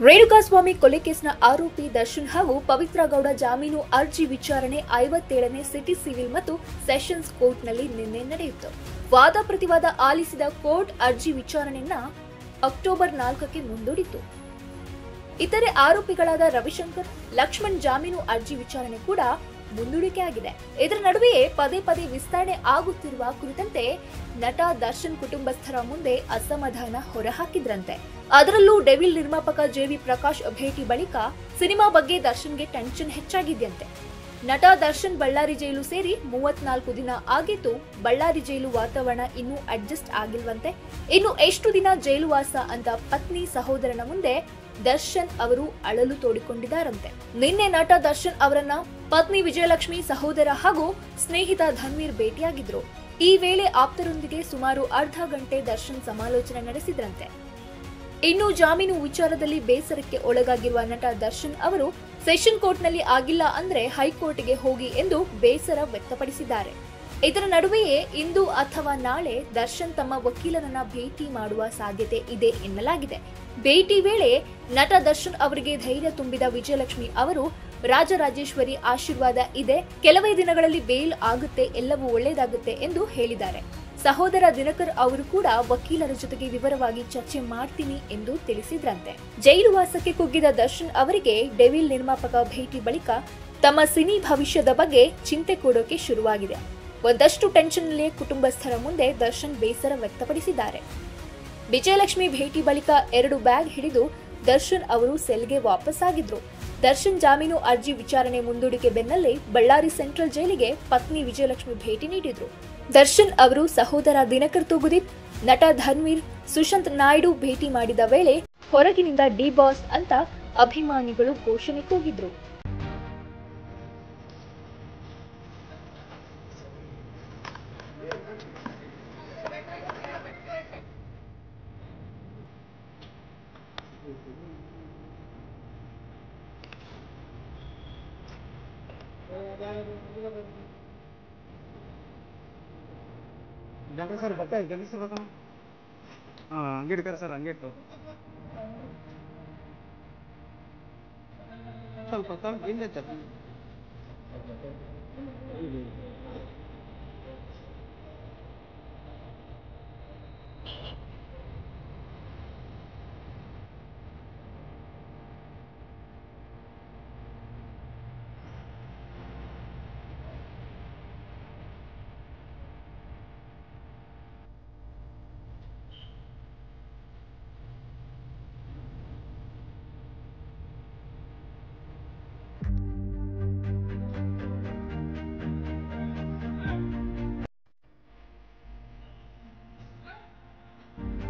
ರೇಣುಕಾಸ್ವಾಮಿ ಕೊಲೆ ಕೇಸ್ನ ಆರೋಪಿ ದರ್ಶನ್ ಹಾಗೂ ಪವಿತ್ರ ಗೌಡ ಜಾಮೀನು ಅರ್ಜಿ ವಿಚಾರಣೆ 57ನೇ ಸಿಟಿ ಸಿವಿಲ್ ಮತ್ತು ಸೆಷನ್ಸ್ ಕೋರ್ಟ್ನಲ್ಲಿ ನಿನ್ನೆ ನಡೆಯಿತು. ವಾದ ಪ್ರತಿವಾದ ಆಲಿಸಿದ ಕೋರ್ಟ್ ಅರ್ಜಿ ವಿಚಾರಣೆಯನ್ನ ಅಕ್ಟೋಬರ್ 4ಕ್ಕೆ ಮುಂದೂಡಿತು. ಇತರೆ ಆರೋಪಿಗಳಾದ ರವಿಶಂಕರ್, ಲಕ್ಷ್ಮಣ್ ಜಾಮೀನು ಅರ್ಜಿ ವಿಚಾರಣೆ ಕೂಡ ಮುಂದೂಡಿಕೆಯಾಗಿದೆ. ಇದರ ನಡುವೆಯೇ ಪದೇ ಪದೇ ವಿಸ್ತರಣೆ ಆಗುತ್ತಿರುವ ಕುರಿತಂತೆ ನಟ ದರ್ಶನ್ ಕುಟುಂಬಸ್ಥರ ಮುಂದೆ ಅಸಮಾಧಾನ ಹೊರಹಾಕಿದ್ರಂತೆ. ಅದರಲ್ಲೂ ಡೆವಿಲ್ ನಿರ್ಮಾಪಕ ಜೆವಿ ಪ್ರಕಾಶ್ ಭೇಟಿ ಬಳಿಕ ಸಿನಿಮಾ ಬಗ್ಗೆ ದರ್ಶನ್ಗೆ ಟೆನ್ಷನ್ ಹೆಚ್ಚಾಗಿದೆಯಂತೆ. ನಟ ದರ್ಶನ್ ಬಳ್ಳಾರಿ ಜೈಲು ಸೇರಿ 34 ದಿನ ಆಗಿದ್ದು, ಬಳ್ಳಾರಿ ಜೈಲು ವಾತಾವರಣ ಇನ್ನೂ ಅಡ್ಜಸ್ಟ್ ಆಗಿಲ್ವಂತೆ. ಇನ್ನು ಎಷ್ಟು ದಿನ ಜೈಲುವಾಸ ಅಂತ ಪತ್ನಿ ಸಹೋದರನ ಮುಂದೆ ದರ್ಶನ್ ಅವರು ಅಳಲು ತೋಡಿಕೊಂಡಿದ್ದಾರಂತೆ. ನಿನ್ನೆ ನಟ ದರ್ಶನ್ ಅವರನ್ನ ಪತ್ನಿ ವಿಜಯಲಕ್ಷ್ಮಿ, ಸಹೋದರ ಹಾಗೂ ಸ್ನೇಹಿತ ಧನ್ವೀರ್ ಭೇಟಿಯಾಗಿದ್ರು. ಈ ವೇಳೆ ಆಪ್ತರೊಂದಿಗೆ ಸುಮಾರು ಅರ್ಧ ಗಂಟೆ ದರ್ಶನ್ ಸಮಾಲೋಚನೆ ನಡೆಸಿದ್ರಂತೆ. ಇನ್ನು ಜಾಮೀನು ವಿಚಾರದಲ್ಲಿ ಬೇಸರಕ್ಕೆ ಒಳಗಾಗಿರುವ ನಟ ದರ್ಶನ್ ಅವರು ಸೆಷನ್ ಕೋರ್ಟ್ನಲ್ಲಿ ಆಗಿಲ್ಲ ಅಂದ್ರೆ ಹೈಕೋರ್ಟ್ಗೆ ಹೋಗಿ ಎಂದು ಬೇಸರ ವ್ಯಕ್ತಪಡಿಸಿದ್ದಾರೆ. ಇದರ ನಡುವೆಯೇ ಇಂದು ಅಥವಾ ನಾಳೆ ದರ್ಶನ್ ತಮ್ಮ ವಕೀಲರನ್ನ ಭೇಟಿ ಮಾಡುವ ಸಾಧ್ಯತೆ ಇದೆ ಎನ್ನಲಾಗಿದೆ. ಭೇಟಿ ವೇಳೆ ನಟ ದರ್ಶನ್ ಅವರಿಗೆ ಧೈರ್ಯ ತುಂಬಿದ ವಿಜಯಲಕ್ಷ್ಮಿ ಅವರು, ರಾಜರಾಜೇಶ್ವರಿ ಆಶೀರ್ವಾದ ಇದೆ, ಕೆಲವೇ ದಿನಗಳಲ್ಲಿ ಬೇಲ್ ಆಗುತ್ತೆ, ಎಲ್ಲವೂ ಒಳ್ಳೆಯದಾಗುತ್ತೆ ಎಂದು ಹೇಳಿದ್ದಾರೆ. ಸಹೋದರ ದಿನಕರ್ ಅವರು ಕೂಡ ವಕೀಲರ ಜೊತೆಗೆ ವಿವರವಾಗಿ ಚರ್ಚೆ ಮಾಡ್ತೀನಿ ಎಂದು ತಿಳಿಸಿದ್ರಂತೆ. ಜೈಲುವಾಸಕ್ಕೆ ಕುಗ್ಗಿದ ದರ್ಶನ್ ಅವರಿಗೆ ಡೆವಿಲ್ ನಿರ್ಮಾಪಕ ಭೇಟಿ ಬಳಿಕ ತಮ್ಮ ಸಿನಿ ಭವಿಷ್ಯದ ಬಗ್ಗೆ ಚಿಂತೆ ಕೊಡೋಕೆ ಶುರುವಾಗಿದೆ. ಒಂದಷ್ಟು ಟೆನ್ಷನ್ನಲ್ಲೇ ಕುಟುಂಬಸ್ಥರ ಮುಂದೆ ದರ್ಶನ್ ಬೇಸರ ವ್ಯಕ್ತಪಡಿಸಿದ್ದಾರೆ. ವಿಜಯಲಕ್ಷ್ಮಿ ಭೇಟಿ ಬಳಿಕ 2 ಬ್ಯಾಗ್ ಹಿಡಿದು ದರ್ಶನ್ ಅವರು ಸೆಲ್ಗೆ ವಾಪಸ್ ಆಗಿದ್ರು. ದರ್ಶನ್ ಜಾಮೀನು ಅರ್ಜಿ ವಿಚಾರಣೆ ಮುಂದೂಡಿಕೆ ಬೆನ್ನಲ್ಲೇ ಬಳ್ಳಾರಿ ಸೆಂಟ್ರಲ್ ಜೈಲಿಗೆ ಪತ್ನಿ ವಿಜಯಲಕ್ಷ್ಮಿ ಭೇಟಿ ನೀಡಿದ್ರು. ದರ್ಶನ್ ಅವರು ಸಹೋದರ ದಿನಕರ್ ತೂಗುದೀಪ್, ನಟ ಧನ್ವೀರ್, ಸುಶಾಂತ್ ನಾಯ್ಡು ಭೇಟಿ ಮಾಡಿದ ವೇಳೆ ಹೊರಗಿನಿಂದ ಡಿ ಬಾಸ್ ಅಂತ ಅಭಿಮಾನಿಗಳು ಘೋಷಣೆ ಕೂಗಿದ್ರು. ಸರ್ ಜಲ್ದಿ ಸರ್ ಹಂಗೆ ಇಡ್ತಾರೆ ಸರ್, ಹಂಗೆ ಇಟ್ಟು ಸ್ವಲ್ಪ ಹಿಂದೆ